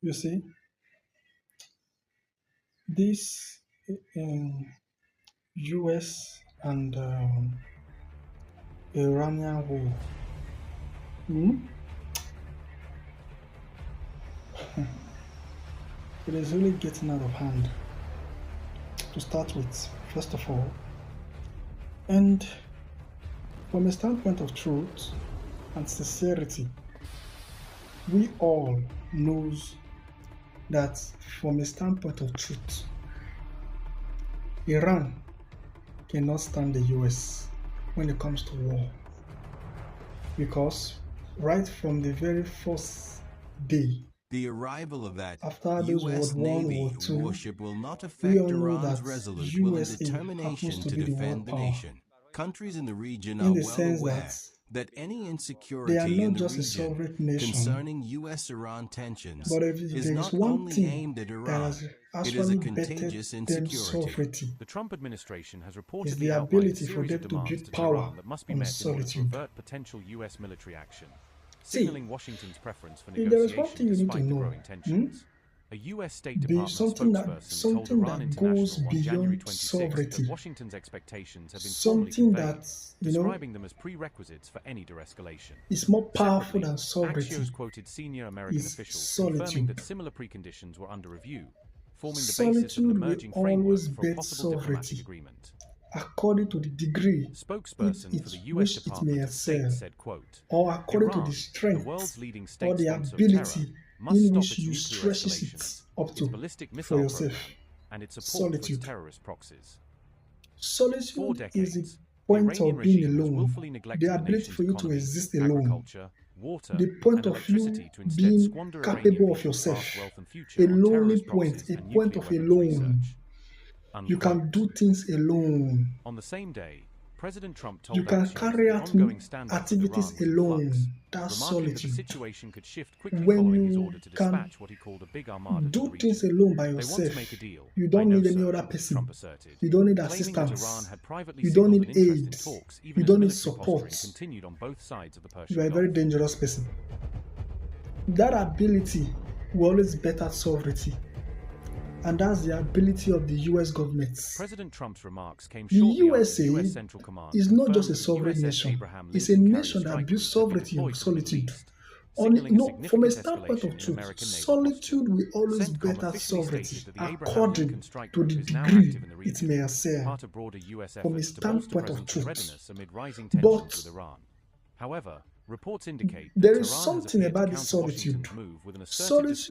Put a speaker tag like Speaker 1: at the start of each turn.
Speaker 1: You see, this US and Iranian war, hmm, it is really getting out of hand to start with, first of all. And from a standpoint of truth and sincerity, we all knows that from a standpoint of truth, Iran cannot stand the US when it comes to war. Because right from the very first day
Speaker 2: The arrival of that
Speaker 1: after those
Speaker 2: U.S.
Speaker 1: World One,
Speaker 2: Navy
Speaker 1: World Two,
Speaker 2: warship will not
Speaker 1: we
Speaker 2: affect
Speaker 1: all know
Speaker 2: Iran's
Speaker 1: that
Speaker 2: resolute will and
Speaker 1: USA happens
Speaker 2: determination
Speaker 1: to
Speaker 2: to
Speaker 1: be the
Speaker 2: defend
Speaker 1: world
Speaker 2: the
Speaker 1: power
Speaker 2: nation. Countries in the region
Speaker 1: in
Speaker 2: are
Speaker 1: the
Speaker 2: well
Speaker 1: sense that
Speaker 2: aware that any
Speaker 1: they are
Speaker 2: insecurity in
Speaker 1: not
Speaker 2: the
Speaker 1: just a
Speaker 2: region
Speaker 1: sovereign nation,
Speaker 2: concerning U.S.-Iran tensions
Speaker 1: but if
Speaker 2: is
Speaker 1: there is
Speaker 2: not
Speaker 1: one
Speaker 2: only
Speaker 1: thing
Speaker 2: aimed at
Speaker 1: that
Speaker 2: Iran,
Speaker 1: has
Speaker 2: it is a
Speaker 1: actually bettered
Speaker 2: contagious
Speaker 1: them
Speaker 2: insecurity.
Speaker 1: sovereignty
Speaker 3: The Trump administration has
Speaker 1: is
Speaker 3: reportedly
Speaker 1: the
Speaker 3: outlined a
Speaker 1: ability for
Speaker 3: series of
Speaker 1: them to
Speaker 3: demands
Speaker 1: build
Speaker 3: to
Speaker 1: power
Speaker 3: Tehran that must be
Speaker 1: on
Speaker 3: met in order to
Speaker 1: solitude.
Speaker 3: avert potential U.S. military action,
Speaker 1: See,
Speaker 3: signaling Washington's preference for
Speaker 1: if there is one
Speaker 3: negotiation
Speaker 1: thing you need to
Speaker 3: despite the
Speaker 1: know,
Speaker 3: growing tensions. A U.S. State
Speaker 1: be
Speaker 3: Department spokesperson told
Speaker 1: something
Speaker 3: Iran
Speaker 1: that goes
Speaker 3: International on January
Speaker 1: beyond
Speaker 3: 26th that
Speaker 1: sovereignty,
Speaker 3: Washington's expectations have been formally
Speaker 1: something
Speaker 3: conveyed,
Speaker 1: that
Speaker 3: describing them as prerequisites for any de-escalation.
Speaker 1: is more powerful
Speaker 3: Separately,
Speaker 1: than sovereignty
Speaker 3: Axios quoted senior American
Speaker 1: is
Speaker 3: officials confirming
Speaker 1: solitude.
Speaker 3: that similar preconditions were under review, forming the basis of an
Speaker 1: Solitude will
Speaker 3: emerging
Speaker 1: always
Speaker 3: framework for a
Speaker 1: bet
Speaker 3: possible diplomatic
Speaker 1: sovereignty
Speaker 3: agreement.
Speaker 1: according to the degree
Speaker 3: Spokesperson for the U.S.
Speaker 1: which it may
Speaker 3: Department of State
Speaker 1: excel,
Speaker 3: said, quote,
Speaker 1: or according to the
Speaker 3: Iran, the
Speaker 1: strength
Speaker 3: world's leading
Speaker 1: or
Speaker 3: state
Speaker 1: the
Speaker 3: sponsor of terror,
Speaker 1: ability
Speaker 3: must
Speaker 1: in
Speaker 3: stop
Speaker 1: which
Speaker 3: its
Speaker 1: you
Speaker 3: nuclear
Speaker 1: stretches it
Speaker 3: escalations,
Speaker 1: up
Speaker 3: its
Speaker 1: to
Speaker 3: ballistic
Speaker 1: for
Speaker 3: missile
Speaker 1: yourself.
Speaker 3: program, and its support for its
Speaker 1: Solitude.
Speaker 3: terrorist proxies. For
Speaker 1: Solitude is the
Speaker 3: decades, the
Speaker 1: point
Speaker 3: Iranian
Speaker 1: of being
Speaker 3: regime has
Speaker 1: alone,
Speaker 3: willfully
Speaker 1: the
Speaker 3: neglected the
Speaker 1: ability
Speaker 3: nation's
Speaker 1: for you to
Speaker 3: economy,
Speaker 1: exist alone,
Speaker 3: agriculture, water,
Speaker 1: the point
Speaker 3: and
Speaker 1: of you
Speaker 3: electricity to instead
Speaker 1: being
Speaker 3: squander Iranian
Speaker 1: capable of
Speaker 3: people's
Speaker 1: yourself.
Speaker 3: vast wealth and
Speaker 1: A
Speaker 3: future on
Speaker 1: lonely
Speaker 3: terrorist
Speaker 1: point,
Speaker 3: proxies
Speaker 1: a
Speaker 3: and
Speaker 1: point
Speaker 3: nuclear
Speaker 1: of
Speaker 3: weapons
Speaker 1: alone.
Speaker 3: research.
Speaker 1: You can
Speaker 3: Unquote.
Speaker 1: do things alone.
Speaker 3: On the same day, President Trump
Speaker 1: You
Speaker 3: told
Speaker 1: can
Speaker 3: Axios that
Speaker 1: carry
Speaker 3: the
Speaker 1: out
Speaker 3: ongoing standoff with
Speaker 1: activities
Speaker 3: Iran was in
Speaker 1: alone.
Speaker 3: flux,
Speaker 1: That's
Speaker 3: remarking that the
Speaker 1: solitude.
Speaker 3: situation could shift quickly
Speaker 1: When
Speaker 3: following his
Speaker 1: you
Speaker 3: order to
Speaker 1: can
Speaker 3: dispatch what he called a big armada to the
Speaker 1: do
Speaker 3: region.
Speaker 1: things alone by
Speaker 3: They want
Speaker 1: yourself,
Speaker 3: to make a deal.
Speaker 1: you
Speaker 3: I
Speaker 1: don't
Speaker 3: know
Speaker 1: need any
Speaker 3: so,
Speaker 1: other person.
Speaker 3: Trump asserted,
Speaker 1: You don't need
Speaker 3: claiming that Iran
Speaker 1: assistance.
Speaker 3: had privately
Speaker 1: You don't
Speaker 3: signaled an
Speaker 1: need
Speaker 3: interest in
Speaker 1: aid.
Speaker 3: talks even
Speaker 1: You
Speaker 3: as
Speaker 1: don't need
Speaker 3: military posturing
Speaker 1: support.
Speaker 3: continued on both sides of the
Speaker 1: You
Speaker 3: Persian
Speaker 1: are a very
Speaker 3: Gulf.
Speaker 1: dangerous person. That ability will always better sovereignty. And that's the ability of the US government.
Speaker 3: President Trump's remarks came
Speaker 1: The
Speaker 3: shortly after
Speaker 1: USA
Speaker 3: the US Central Command
Speaker 1: is not
Speaker 3: confirmed
Speaker 1: just a
Speaker 3: that the
Speaker 1: sovereign
Speaker 3: USS
Speaker 1: nation.
Speaker 3: Abraham
Speaker 1: It's a
Speaker 3: Lincoln carrier
Speaker 1: nation that
Speaker 3: strike
Speaker 1: builds
Speaker 3: group had been
Speaker 1: sovereignty on
Speaker 3: deployed to the Middle
Speaker 1: solitude.
Speaker 3: East, signaling a
Speaker 1: No, from a
Speaker 3: significant
Speaker 1: standpoint
Speaker 3: escalation
Speaker 1: of
Speaker 3: in
Speaker 1: truth,
Speaker 3: American naval posture.
Speaker 1: solitude will always
Speaker 3: CENTCOM
Speaker 1: better
Speaker 3: officially
Speaker 1: sovereignty
Speaker 3: stated that the Abraham
Speaker 1: according
Speaker 3: Lincoln strike
Speaker 1: to
Speaker 3: group
Speaker 1: the
Speaker 3: is now
Speaker 1: degree
Speaker 3: active in the
Speaker 1: it
Speaker 3: region,
Speaker 1: may excel.
Speaker 3: part of broader US
Speaker 1: From a
Speaker 3: efforts to bolster
Speaker 1: standpoint of
Speaker 3: presence and
Speaker 1: truth.
Speaker 3: readiness amid rising
Speaker 1: But
Speaker 3: tensions with Iran. However, reports indicate that
Speaker 1: there is
Speaker 3: Tehran has
Speaker 1: something
Speaker 3: appeared to
Speaker 1: about this
Speaker 3: counter Washington's
Speaker 1: solitude.
Speaker 3: move with an assertive
Speaker 1: Solitude